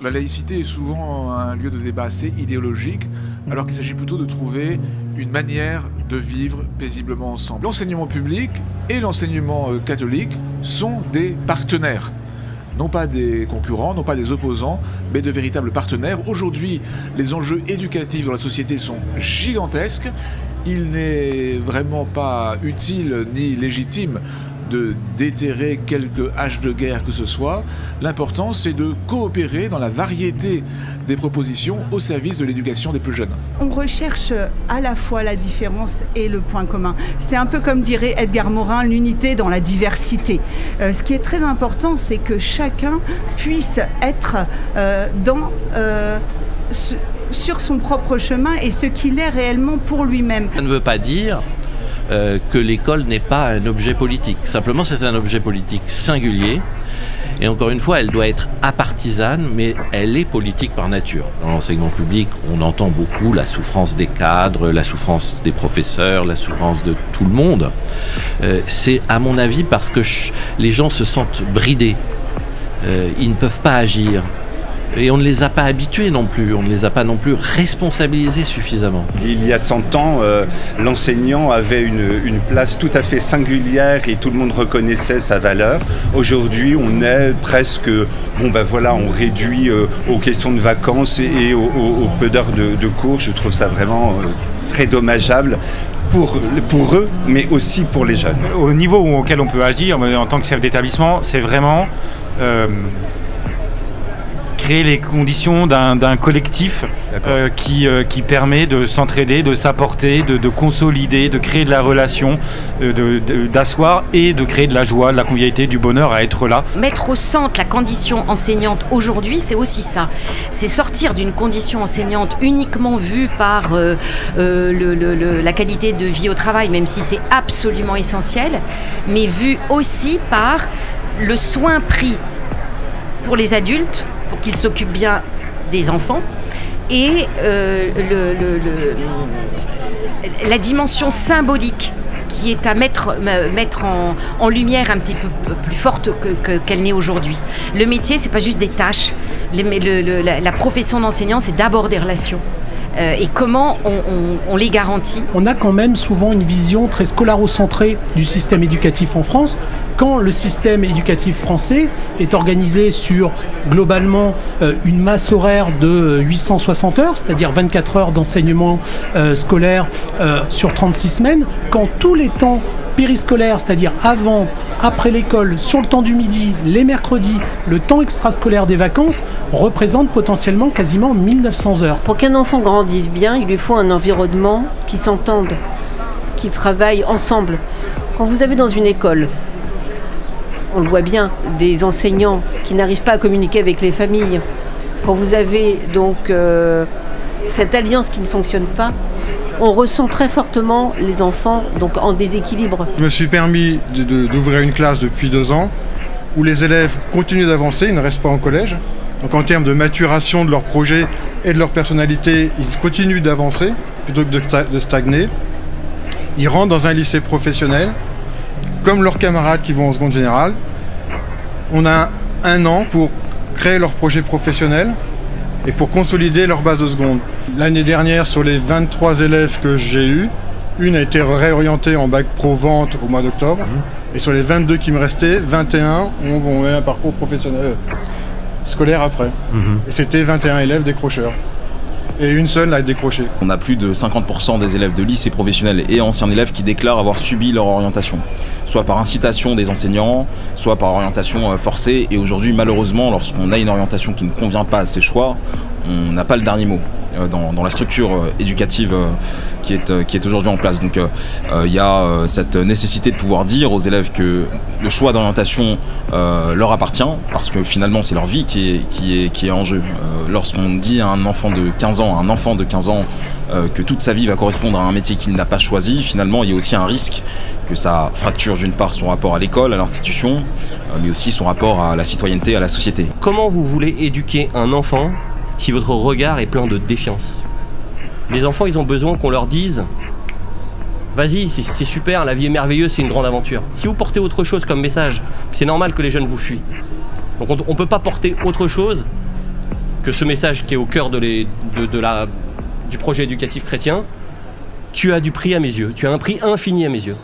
La laïcité est souvent un lieu de débat assez idéologique, alors qu'il s'agit plutôt de trouver une manière de vivre paisiblement ensemble. L'enseignement public et l'enseignement catholique sont des partenaires. Non pas des concurrents, non pas des opposants, mais de véritables partenaires. Aujourd'hui, les enjeux éducatifs dans la société sont gigantesques. Il n'est vraiment pas utile ni légitime de déterrer quelque hache de guerre que ce soit. L'important, c'est de coopérer dans la variété des propositions au service de l'éducation des plus jeunes. On recherche à la fois la différence et le point commun. C'est un peu comme dirait Edgar Morin, l'unité dans la diversité. Ce qui est très important, c'est que chacun puisse être sur son propre chemin et ce qu'il est réellement pour lui-même. Ça ne veut pas dire que l'école n'est pas un objet politique. Simplement, c'est un objet politique singulier. Et encore une fois, elle doit être apartisane, mais elle est politique par nature. Dans l'enseignement public, on entend beaucoup la souffrance des cadres, la souffrance des professeurs, la souffrance de tout le monde. C'est, à mon avis, parce que les gens se sentent bridés. Ils ne peuvent pas agir. Et on ne les a pas habitués non plus, on ne les a pas non plus responsabilisés suffisamment. Il y a 100 ans, l'enseignant avait une place tout à fait singulière et tout le monde reconnaissait sa valeur. Aujourd'hui, on est presque, on réduit aux questions de vacances et aux peu d'heures de cours. Je trouve ça vraiment très dommageable pour eux, mais aussi pour les jeunes. Au niveau auquel on peut agir, en tant que chef d'établissement, c'est vraiment créer les conditions d'un collectif qui permet de s'entraider, de s'apporter, de consolider, de créer de la relation, d'asseoir et de créer de la joie, de la convivialité, du bonheur à être là. Mettre au centre la condition enseignante aujourd'hui, c'est aussi ça. C'est sortir d'une condition enseignante uniquement vue par la qualité de vie au travail, même si c'est absolument essentiel, mais vue aussi par le soin pris pour les adultes, pour qu'ils s'occupent bien des enfants, et la dimension symbolique qui est à mettre en lumière un petit peu plus forte qu'elle n'est aujourd'hui. Le métier, c'est pas juste des tâches. La profession d'enseignant, c'est d'abord des relations. Et comment on les garantit ? On a quand même souvent une vision très scolaro-centrée du système éducatif en France. Quand le système éducatif français est organisé sur, globalement, une masse horaire de 860 heures, c'est-à-dire 24 heures d'enseignement scolaire sur 36 semaines, quand tous les temps périscolaires, c'est-à-dire avant, après l'école, sur le temps du midi, les mercredis, le temps extrascolaire des vacances, représentent potentiellement quasiment 1900 heures. Pour qu'un enfant grandisse bien, il lui faut un environnement qui s'entende, qui travaille ensemble. Quand vous avez dans une école, on le voit bien, des enseignants qui n'arrivent pas à communiquer avec les familles, quand vous avez donc cette alliance qui ne fonctionne pas, on ressent très fortement les enfants donc en déséquilibre. Je me suis permis d'ouvrir une classe depuis 2 ans où les élèves continuent d'avancer, ils ne restent pas en collège. Donc en termes de maturation de leur projet et de leur personnalité, ils continuent d'avancer plutôt que de stagner. Ils rentrent dans un lycée professionnel, comme leurs camarades qui vont en seconde générale. On a 1 an pour créer leur projet professionnel et pour consolider leur base de seconde. L'année dernière, sur les 23 élèves que j'ai eus, une a été réorientée en bac pro-vente au mois d'octobre. Et sur les 22 qui me restaient, 21 ont eu un parcours professionnel scolaire après. Et c'était 21 élèves décrocheurs. Et une seule a décroché. On a plus de 50% des élèves de lycée professionnel et anciens élèves qui déclarent avoir subi leur orientation, soit par incitation des enseignants, soit par orientation forcée. Et aujourd'hui, malheureusement, lorsqu'on a une orientation qui ne convient pas à ses choix, on n'a pas le dernier mot dans la structure éducative qui est aujourd'hui en place. Donc il y a cette nécessité de pouvoir dire aux élèves que le choix d'orientation leur appartient, parce que finalement c'est leur vie qui est en jeu. Lorsqu'on dit à un enfant de 15 ans, que toute sa vie va correspondre à un métier qu'il n'a pas choisi, finalement il y a aussi un risque que ça fracture d'une part son rapport à l'école, à l'institution, mais aussi son rapport à la citoyenneté, à la société. Comment vous voulez éduquer un enfant si votre regard est plein de défiance ? Les enfants, ils ont besoin qu'on leur dise « Vas-y, c'est super, la vie est merveilleuse, c'est une grande aventure ». Si vous portez autre chose comme message, c'est normal que les jeunes vous fuient. Donc on ne peut pas porter autre chose que ce message qui est au cœur du projet éducatif chrétien, tu as du prix à mes yeux, tu as un prix infini à mes yeux.